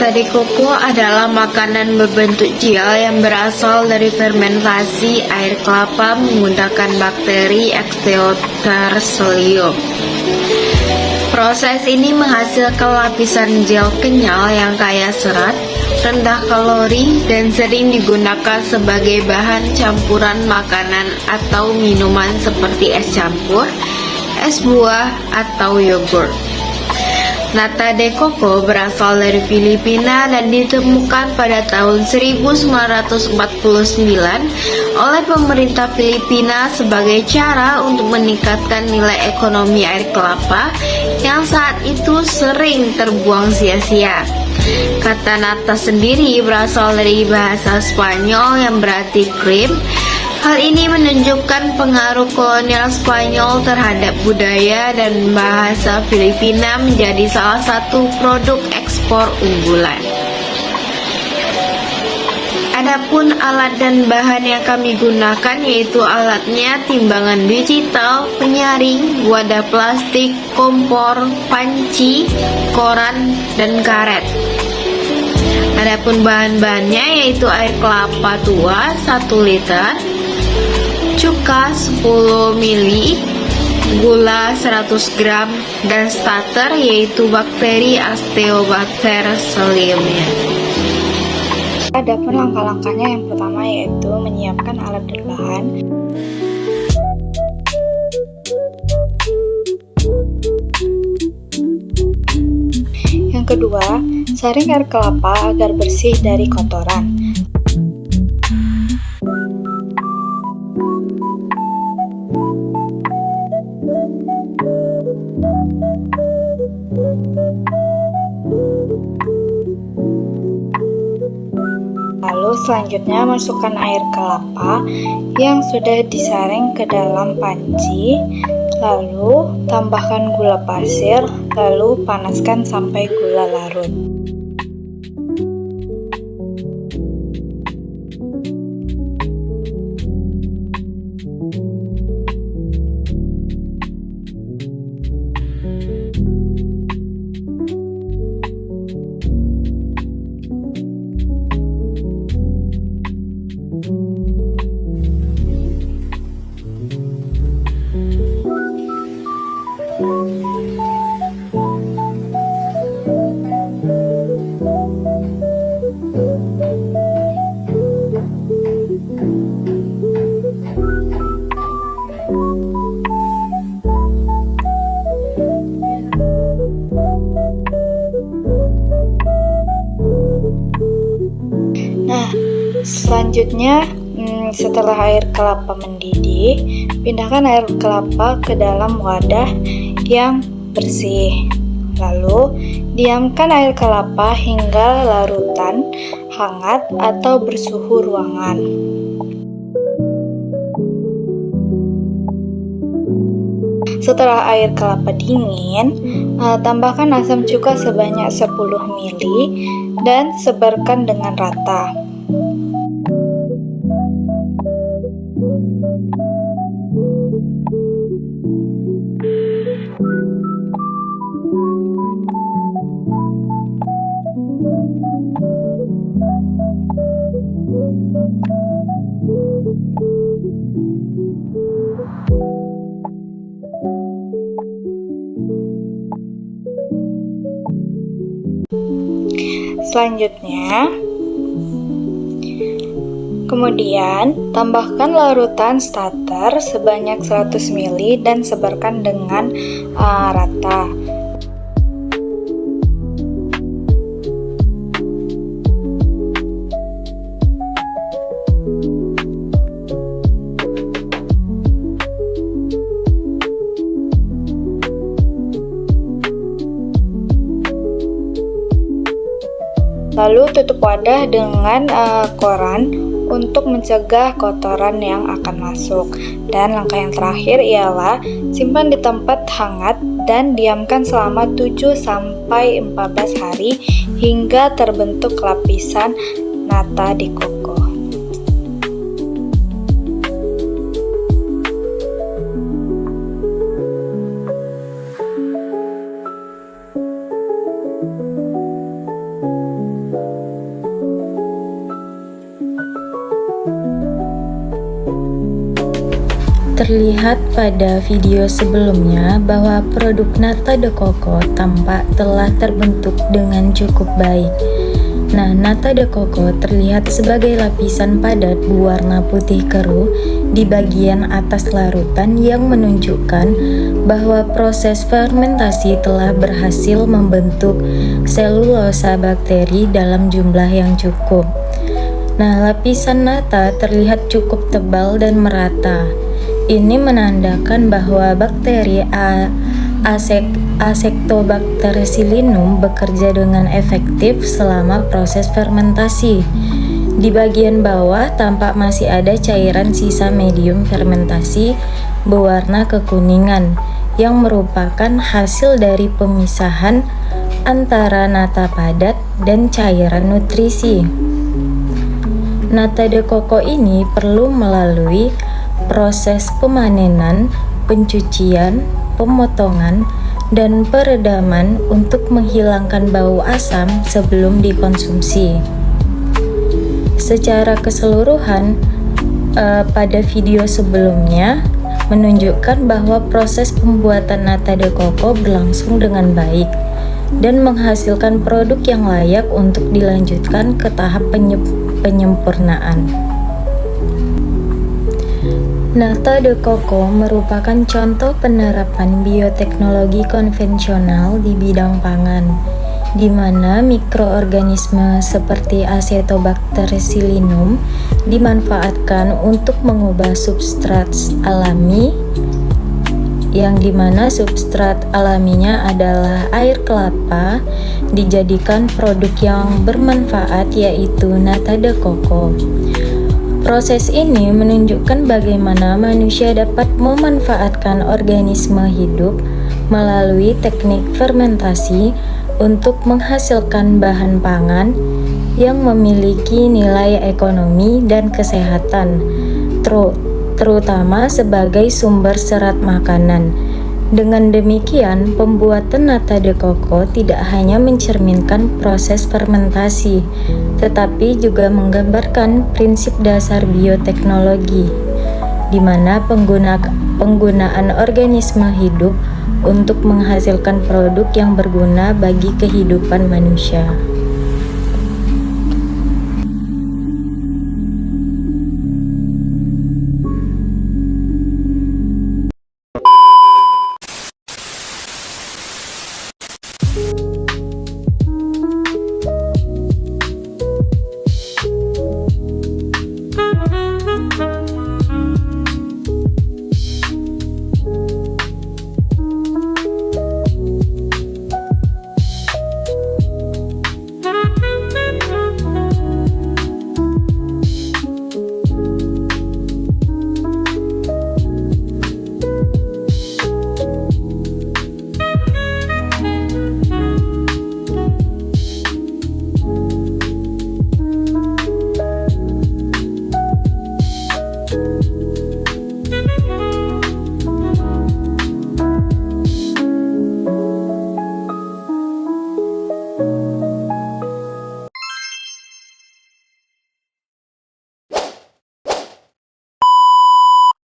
Nata de coco adalah makanan berbentuk gel yang berasal dari fermentasi air kelapa menggunakan bakteri Exteother psyllium. Proses ini menghasilkan lapisan gel kenyal yang kaya serat, rendah kalori, dan sering digunakan sebagai bahan campuran makanan atau minuman seperti es campur, es buah, atau yogurt. Nata de coco berasal dari Filipina dan ditemukan pada tahun 1949 oleh pemerintah Filipina sebagai cara untuk meningkatkan nilai ekonomi air kelapa yang saat itu sering terbuang sia-sia. Kata nata sendiri berasal dari bahasa Spanyol yang berarti krim. Hal ini menunjukkan pengaruh kolonial Spanyol terhadap budaya dan bahasa Filipina menjadi salah satu produk ekspor unggulan. Adapun alat dan bahan yang kami gunakan yaitu alatnya timbangan digital, penyaring, wadah plastik, kompor, panci, koran, dan karet. Adapun bahan-bahannya yaitu air kelapa tua 1 liter, cuka 10 ml, gula 100 gram, dan starter yaitu bakteri Asteobacter psyllium. Adapun langkah-langkahnya yang pertama yaitu menyiapkan alat dan bahan. Yang kedua, saring air kelapa agar bersih dari kotoran. Lalu selanjutnya masukkan air kelapa yang sudah disaring ke dalam panci. Lalu tambahkan gula pasir, lalu panaskan sampai gula larut. Selanjutnya, setelah air kelapa mendidih, pindahkan air kelapa ke dalam wadah yang bersih. Lalu, diamkan air kelapa hingga larutan, hangat, atau bersuhu ruangan. Setelah air kelapa dingin, tambahkan asam cuka sebanyak 10 ml dan sebarkan dengan rata. Selanjutnya, kemudian tambahkan larutan starter sebanyak 100 ml dan sebarkan dengan rata. Lalu tutup wadah dengan koran untuk mencegah kotoran yang akan masuk. Dan langkah yang terakhir ialah simpan di tempat hangat dan diamkan selama 7-14 hari hingga terbentuk lapisan nata de coco. terlihat pada video sebelumnya bahwa produk nata de coco tampak telah terbentuk dengan cukup baik. Nah, nata de coco terlihat sebagai lapisan padat berwarna putih keruh di bagian atas larutan yang menunjukkan bahwa proses fermentasi telah berhasil membentuk selulosa bakteri dalam jumlah yang cukup. Nah, lapisan nata terlihat cukup tebal dan merata. Ini menandakan bahwa bakteri Acetobacter-Silinum bekerja dengan efektif selama proses fermentasi. Di bagian bawah tampak masih ada cairan sisa medium fermentasi berwarna kekuningan yang merupakan hasil dari pemisahan antara nata padat dan cairan nutrisi. Nata de coco ini perlu melalui proses pemanenan, pencucian, pemotongan, dan peredaman untuk menghilangkan bau asam sebelum dikonsumsi. Secara keseluruhan, pada video sebelumnya menunjukkan bahwa proses pembuatan nata de coco berlangsung dengan baik dan menghasilkan produk yang layak untuk dilanjutkan ke tahap penyempurnaan. Nata de coco merupakan contoh penerapan bioteknologi konvensional di bidang pangan, di mana mikroorganisme seperti Acetobacter-Silinum dimanfaatkan untuk mengubah substrat alami, yang dimana substrat alaminya adalah air kelapa, dijadikan produk yang bermanfaat yaitu nata de coco. Proses ini menunjukkan bagaimana manusia dapat memanfaatkan organisme hidup melalui teknik fermentasi untuk menghasilkan bahan pangan yang memiliki nilai ekonomi dan kesehatan, terutama sebagai sumber serat makanan. Dengan demikian, pembuatan nata de coco tidak hanya mencerminkan proses fermentasi, tetapi juga menggambarkan prinsip dasar bioteknologi, di mana penggunaan organisme hidup untuk menghasilkan produk yang berguna bagi kehidupan manusia.